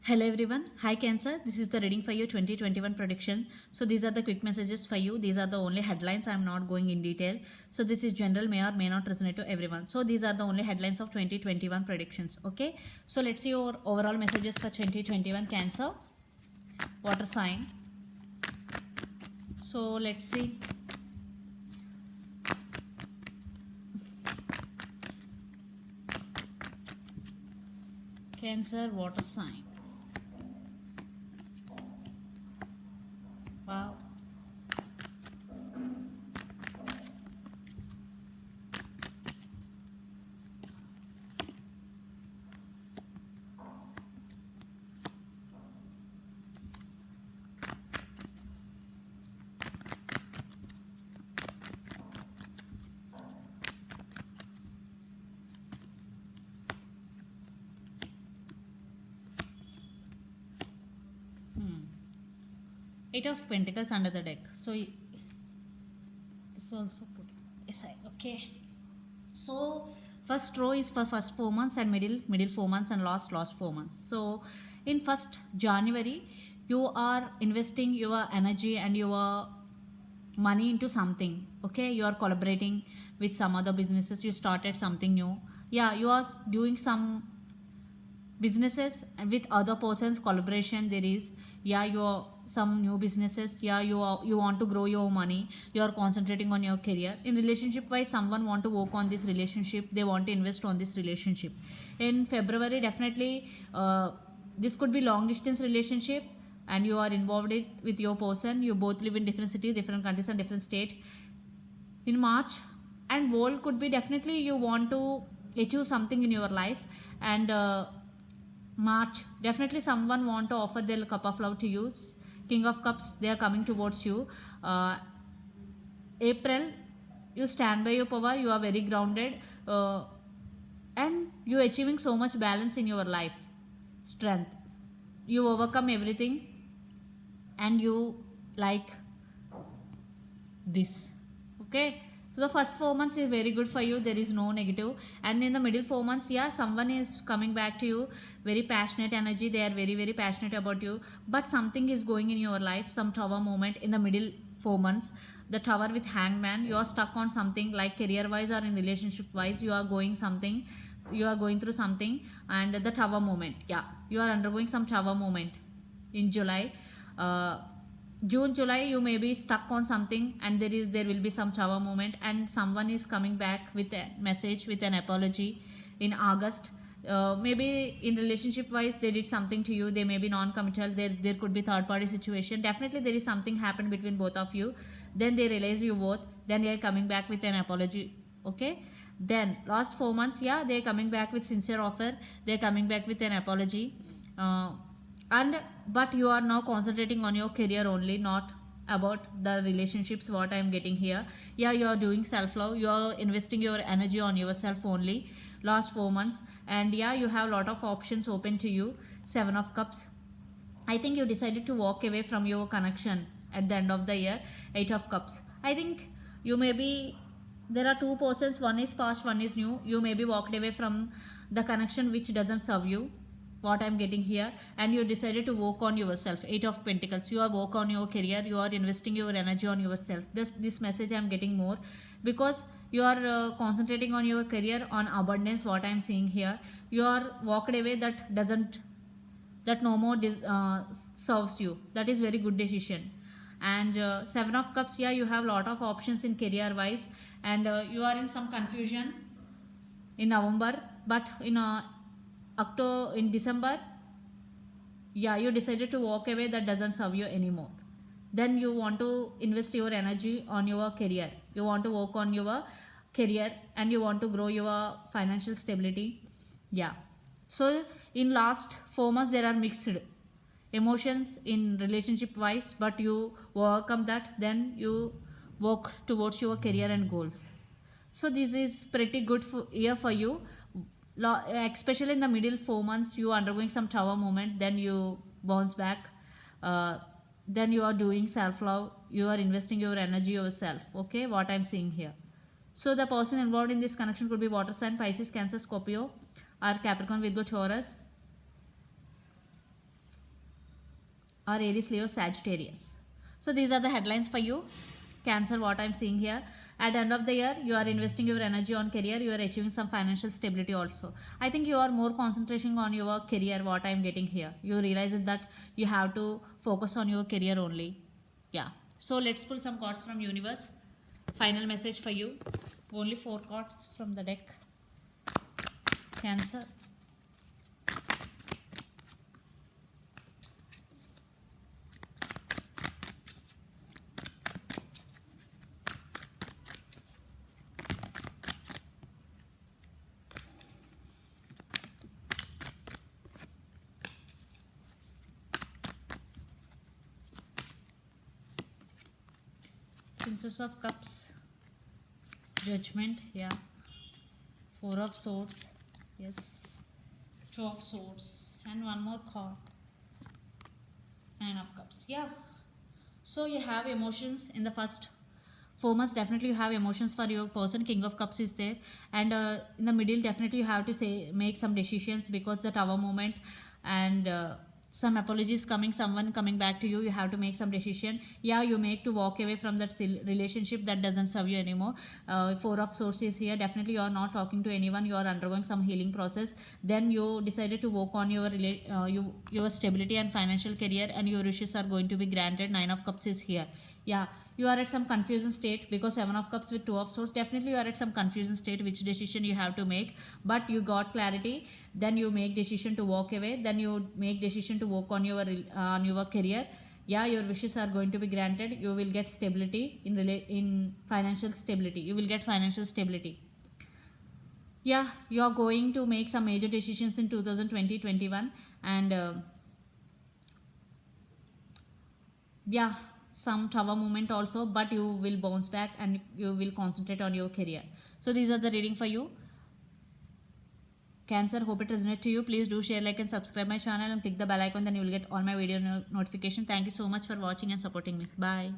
Hello everyone, hi Cancer. This is the reading for you 2021 prediction. So these are the quick messages for you. These are the only headlines. I am not going in detail. So this is general, may or may not resonate to everyone. So these are the only headlines of 2021 predictions. Okay. So let's see your overall messages for 2021 Cancer. Water sign. So let's see. Cancer water sign. Wow. Eight of Pentacles under the deck. So this also put aside. Okay. So first row is for first 4 months and middle 4 months and last 4 months. So in first January you are investing your energy and your money into something. Okay, you are collaborating with some other businesses. You started something new. Yeah, you are doing some businesses and with other persons collaboration. There is, yeah, you are some new businesses. Yeah, you want to grow your money. You are concentrating on your career. In relationship wise, someone want to work on this relationship. They want to invest on this relationship. In February, definitely this could be long distance relationship and you are involved with your person. You both live in different cities, different countries and different state. In March and world could be definitely you want to achieve something in your life. And March, definitely someone want to offer their cup of love to you. King of Cups, they are coming towards you. April, you stand by your power. You are very grounded, and you achieving so much balance in your life, strength. You overcome everything, and you like this. Okay. So the first 4 months is very good for you. There is no negative. And in the middle 4 months, yeah, someone is coming back to you. Very passionate energy. They are very, very passionate about you. But something is going in your life. Some tower moment in the middle 4 months. The tower with hangman. You are stuck on something like career wise or in relationship wise. You are going something. You are going through something. And the tower moment. Yeah. You are undergoing some tower moment in July. June, July, you may be stuck on something and there will be some tower moment and someone is coming back with a message, with an apology in August. Maybe in relationship wise they did something to you. They may be non-committal. There could be third party situation. Definitely there is something happened between both of you. Then they realize you both. Then they are coming back with an apology. Okay. Then last 4 months, yeah, they are coming back with sincere offer. They are coming back with an apology. But you are now concentrating on your career only, not about the relationships. What I am getting here, yeah, you are doing self-love. You are investing your energy on yourself only last 4 months. And yeah, you have a lot of options open to you. 7 of Cups, I think you decided to walk away from your connection at the end of the year. 8 of Cups, I think you may be, there are two persons, one is past, one is new. You may be walked away from the connection which doesn't serve you, what I'm getting here, and you decided to work on yourself. 8 of Pentacles, you are work on your career. You are investing your energy on yourself. This message I'm getting more because you are concentrating on your career, on abundance. What I'm seeing here, you are walked away that no more serves you. That is very good decision. And 7 of Cups, yeah, you have lot of options in career wise and you are in some confusion in November, but in in December, yeah, you decided to walk away. That doesn't serve you anymore. Then you want to invest your energy on your career. You want to work on your career and you want to grow your financial stability. Yeah. So in last 4 months there are mixed emotions in relationship wise, but you overcome that. Then you work towards your career and goals. So this is pretty good year for you. Especially in the middle 4 months, you are undergoing some tower moment. Then you bounce back. Then you are doing self-love. You are investing your energy yourself. Okay, what I'm seeing here. So the person involved in this connection could be water sign, Pisces, Cancer, Scorpio, or Capricorn, Virgo, Taurus. or Aries, Leo, Sagittarius. So these are the headlines for you, Cancer, what I'm seeing here. At the end of the year, you are investing your energy on career, you are achieving some financial stability also. I think you are more concentrating on your career, what I'm getting here. You realize that you have to focus on your career only. Yeah. So let's pull some cards from universe. Final message for you. Only 4 cards from the deck. Cancer. Princess of Cups, Judgment, yeah, 4 of Swords, yes, 2 of Swords, and one more card, 9 of Cups, yeah. So you have emotions in the first 4 months. Definitely you have emotions for your person. King of Cups is there, and in the middle definitely you have to make some decisions, because the Tower moment and some apologies coming, someone coming back to you, you have to make some decision. Yeah, you make to walk away from that relationship that doesn't serve you anymore. 4 of Swords is here. Definitely you are not talking to anyone, you are undergoing some healing process. Then you decided to work on your stability and financial career, and your wishes are going to be granted. 9 of Cups is here. Yeah, you are at some confusion state, because 7 of Cups with 2 of Swords, definitely you are at some confusion state which decision you have to make, but you got clarity. Then you make decision to walk away, then you make decision to work on your career. Yeah, your wishes are going to be granted. You will get stability in financial stability. You will get financial stability. Yeah, you are going to make some major decisions in 2020-21, and yeah, some Tower moment also, but you will bounce back and you will concentrate on your career. So these are the reading for you, Cancer. Hope it resonates to you. Please do share, like, and subscribe my channel, and click the bell icon, then you will get all my video notification. Thank you so much for watching and supporting me. Bye.